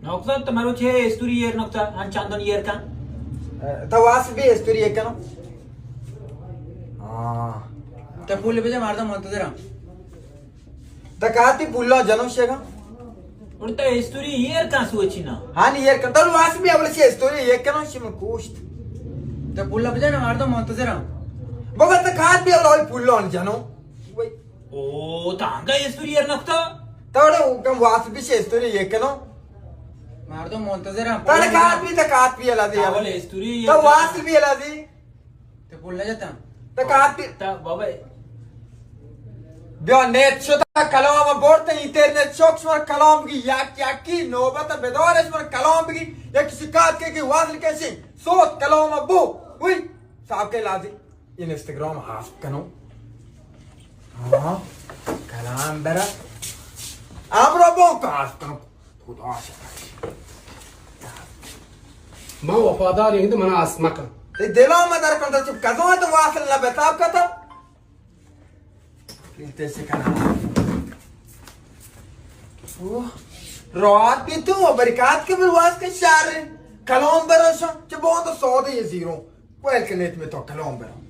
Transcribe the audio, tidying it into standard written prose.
نقطة تمرو چه استوری یر نقطة هن چندان یر کن تواصل بی استوری یک کنم تا پول بده مردم منتظرم دکاتی پولا جنم شیگا उड़ता استوری یر کن سوچی نا هانی یر کن تر واس بی اول چه استوری یک کنم شیم کوشت تا پول بده مردم منتظرم بابا دکات بی اول پولا جنم وای او تانگا استوری یر نقطة تاوڑے کم واس بی چه استوری یک کنم مردم منتظرم تا دکات بی الا دی اول استوری تا واس بی الا دی تا پول نجاتم دکات بی تا بابا بیا نت شد کلام برد اینترنت شوک شما کلام بگی یکی نوبت بدارش من کلام بگی یکی شکایت که واصل کسی صوت کلام بو وی صاحب کے لازی اینستاگرام حافظ کنو کلام برا امرو بون تو حافظ کنو خدا شکر ما وفادار هندو منا اسمك دلوں میں در کنتا چپ کزوں ہے تو واصل نہ بتاب کتا Intesse canale. Rahat bir tu, barikat ke bilwas ke şarre. Kalom beraşa, çe bonda sağda yazıyorum. Bu elkenet mi to kalom beraşa.